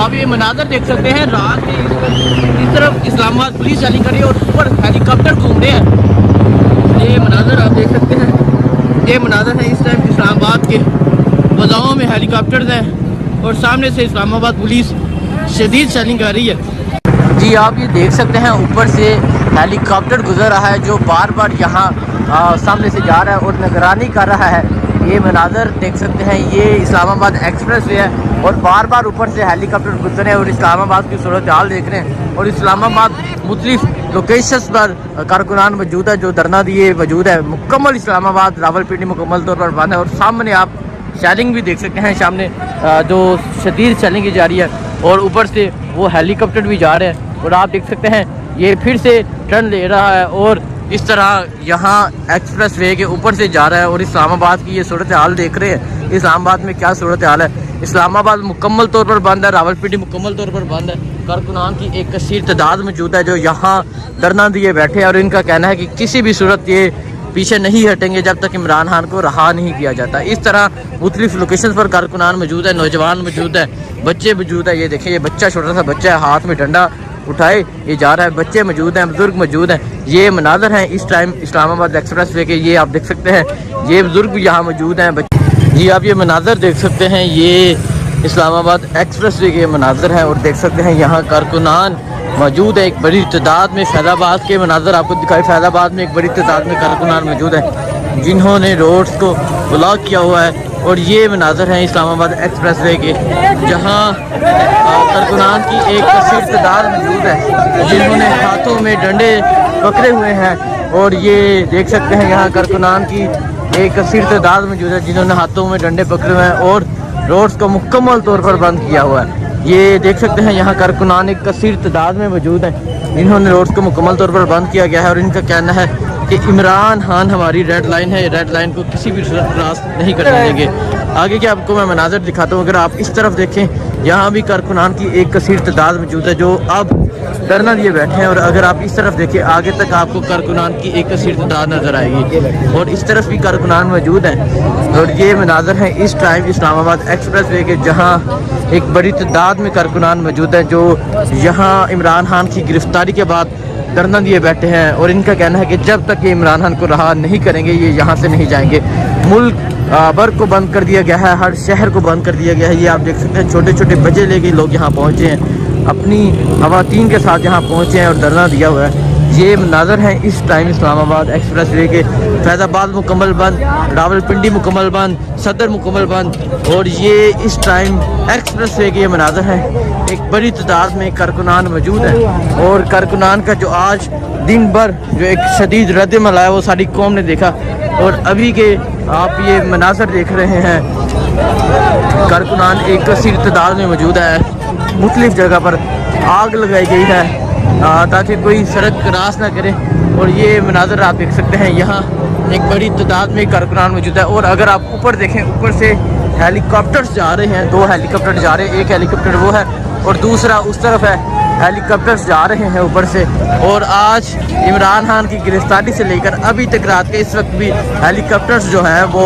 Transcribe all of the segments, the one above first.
आप ये मनाजर देख सकते हैं, रात में इस तरफ इस्लामाबाद पुलिस रैली कर रही है और ऊपर हेलीकॉप्टर घूम रहे हैं। ये मनाजर आप देख सकते हैं, ये मनाजर है इस टाइम इस्लामाबाद के फजाओं में हेलीकॉप्टर्स हैं और सामने से इस्लामाबाद पुलिस शदीद सेलिंग कर रही है। जी आप ये देख सकते हैं, ऊपर से हेलीकॉप्टर गुजर रहा है जो बार बार यहाँ सामने से जा रहा है और निगरानी कर रहा है। ये मनाजर देख सकते हैं, ये इस्लामाबाद एक्सप्रेस वे है और बार बार ऊपर से हेलीकॉप्टर गुजर रहे हैं और इस्लामाबाद की सूरत हाल देख रहे हैं। और इस्लामाबाद मुख्तलिफ लोकेशंस पर कारकुनान मौजूद है जो धरना दिए मौजूद है। मुकम्मल इस्लामाबाद रावलपिंडी मुकम्मल तौर पर बंद है और सामने आप शेलिंग भी देख सकते हैं, सामने जो शदीद शेलिंग की जा रही है और ऊपर से वो हेलीकॉप्टर भी जा रहे हैं। और आप देख सकते हैं ये फिर से टर्न ले रहा है और इस तरह यहाँ एक्सप्रेस वे के ऊपर से जा रहा है। और इस्लामाबाद की ये सूरत हाल देख रहे हैं, इस्लामाबाद में क्या सूरत हाल है। इस्लामाबाद मुकम्मल तौर पर बंद है, रावलपिंडी मुकम्मल तौर पर बंद है। कारकुनान की एक कसीर तादाद मौजूद है जो यहाँ धरना दिए बैठे हैं और इनका कहना है कि किसी भी सूरत ये पीछे नहीं हटेंगे जब तक इमरान खान को रहा नहीं किया जाता। इस तरह मुख्तलिफ लोकेशन पर कारकुनान मौजूद है, नौजवान मौजूद है, बच्चे मौजूद है। ये देखें, ये बच्चा छोटा सा बच्चा है, हाथ में डंडा उठाए ये जा रहा है। बच्चे मौजूद हैं, बुजुर्ग मौजूद हैं। ये मनाजर हैं इस टाइम इस्लामाबाद एक्सप्रेस वे के, ये आप देख सकते हैं, ये बुजुर्ग यहाँ मौजूद हैं। जी आप ये मनाजर देख सकते हैं, ये इस्लामाबाद एक्सप्रेस वे के मनाजर हैं और देख सकते हैं यहाँ कारकुनान मौजूद है एक बड़ी तादाद में। फैज़ाबाद के मनाजर आपको दिखाई, फैज़ाबाद में एक बड़ी तादाद में कारकुनान मौजूद है जिन्होंने रोड्स को ब्लॉक किया हुआ है। और ये मनाजर हैं इस्लामाबाद एक्सप्रेस वे के जहाँ कारकुनान की एक कसीर तादाद मौजूद है जिन्होंने हाथों में डंडे पकड़े हुए हैं। और ये देख सकते हैं यहाँ कारकुनान की एक कसीर तादाद मौजूद है जिन्होंने हाथों में डंडे पकड़े हुए हैं और रोड्स को मुकम्मल तौर पर बंद किया हुआ है। ये देख सकते हैं यहाँ कारकुनान एक कसीर तादाद में मौजूद हैं जिन्होंने रोड्स को मुकम्मल तौर पर बंद किया गया है। और इनका कहना है कि इमरान खान हमारी रेड लाइन है, रेड लाइन को किसी भी सूरत क्रॉस नहीं करने देंगे। आगे के आपको मैं मनाजर दिखाता हूँ। अगर आप इस तरफ देखें, यहाँ भी कारकुनान की एक कसीर तादाद मौजूद है जो अब धरना दिए बैठे हैं। और अगर आप इस तरफ देखें, आगे तक आपको कारकुनान की एक कसीर तादाद नज़र आएगी और इस तरफ भी कारकुनान मौजूद हैं। और ये मनाजर हैं इस टाइम इस्लामाबाद एक्सप्रेस वे के जहाँ एक बड़ी तादाद में कारकुनान मौजूद है जो यहाँ इमरान खान की गिरफ्तारी के बाद धरना दिए बैठे हैं। और इनका कहना है कि जब तक ये इमरान खान को रहा नहीं करेंगे ये यहाँ से नहीं जाएंगे। मुल्क भर को बंद कर दिया गया है, हर शहर को बंद कर दिया गया है। ये आप देख सकते हैं, छोटे छोटे बच्चे लेके लोग यहाँ पहुँचे हैं, अपनी खवातीन के साथ यहाँ पहुँचे हैं और धरना दिया हुआ है। ये मनाजर हैं इस टाइम इस्लामाबाद एक्सप्रेस वे के। फैज़ाबाद मुकम्मल बंद, रावलपिंडी मुकम्मल बंद, सदर मुकम्मल बंद। और ये इस टाइम एक्सप्रेस वे के ये मनाजर हैं, एक बड़ी तादाद में कारकुनान मौजूद है। और कारकुनान का जो आज दिन भर जो एक शदीद रद्द-ए-अमल है वो सारी कौम ने देखा। और अभी के आप ये मनाजर देख रहे हैं, कारकुनान एक कसीर तादाद में मौजूद है। मुख्तलिफ जगह पर आग लगाई गई है ताकि कोई सड़क क्रॉस ना करे। और ये मनाजर आप देख सकते हैं, यहाँ एक बड़ी तादाद में कारकुनान मौजूद है। और अगर आप ऊपर देखें, ऊपर से हेलीकॉप्टर्स जा रहे हैं, 2 हेलीकॉप्टर जा रहे हैं, एक हेलीकॉप्टर वो है और दूसरा उस तरफ है। हेलीकॉप्टर्स जा रहे हैं ऊपर से। और आज इमरान खान की गिरफ्तारी से लेकर अभी तक रात के इस वक्त भी हेलीकॉप्टर्स जो हैं वो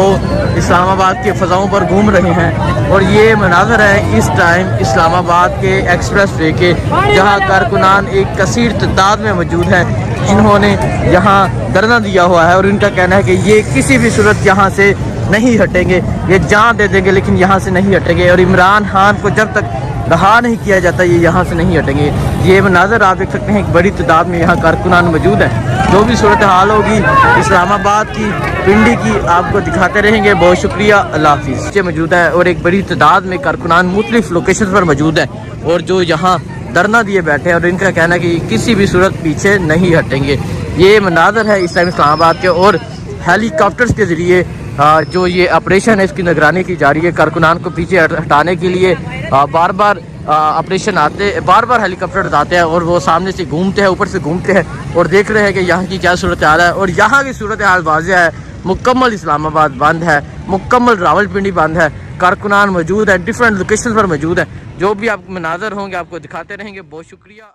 इस्लामाबाद के फ़ज़ाओं पर घूम रहे हैं। और ये मनाजर है इस टाइम इस्लामाबाद के एक्सप्रेस वे के जहाँ कारकुनान एक कसीर तादाद में मौजूद हैं जिन्होंने यहाँ धरना दिया हुआ है। और इनका कहना है कि ये किसी भी सूरत यहाँ से नहीं हटेंगे, ये जान दे देंगे लेकिन यहाँ से नहीं हटेंगे। और इमरान खान को जब तक रहा नहीं किया जाता ये यहाँ से नहीं हटेंगे। ये मनाजर आप देख सकते हैं, एक बड़ी तादाद में यहाँ कारकुनान मौजूद है। जो भी सूरत हाल होगी इस्लामाबाद की, पिंडी की, आपको दिखाते रहेंगे। बहुत शुक्रिया, अल्लाह हाफिज़। मौजूद है और एक बड़ी तादाद में कारकुनान मुख्तलिफ लोकेशन पर मौजूद है और जो यहाँ धरना दिए बैठे हैं। और इनका कहना है कि किसी भी सूरत पीछे नहीं हटेंगे। ये मनाजर है इस टाइम इस्लामाबाद के। और हेलीकॉप्टर्स के ज़रिए जो ये ऑपरेशन है इसकी निगरानी की जा रही है। कारकुनान को पीछे हटाने के लिए बार बार ऑपरेशन आते, बार बार हेलीकॉप्टर आते हैं और वो सामने से घूमते हैं, ऊपर से घूमते हैं और देख रहे हैं कि यहाँ की क्या सूरत हाल है। और यहाँ की सूरत हाल वाज़ेह है, मुकम्मल इस्लामाबाद बंद है, मुकम्मल रावलपिंडी बंद है। कारकुनान मौजूद है, डिफरेंट लोकेशन पर मौजूद है। जो भी आप मनाजर होंगे आपको दिखाते रहेंगे। बहुत शुक्रिया।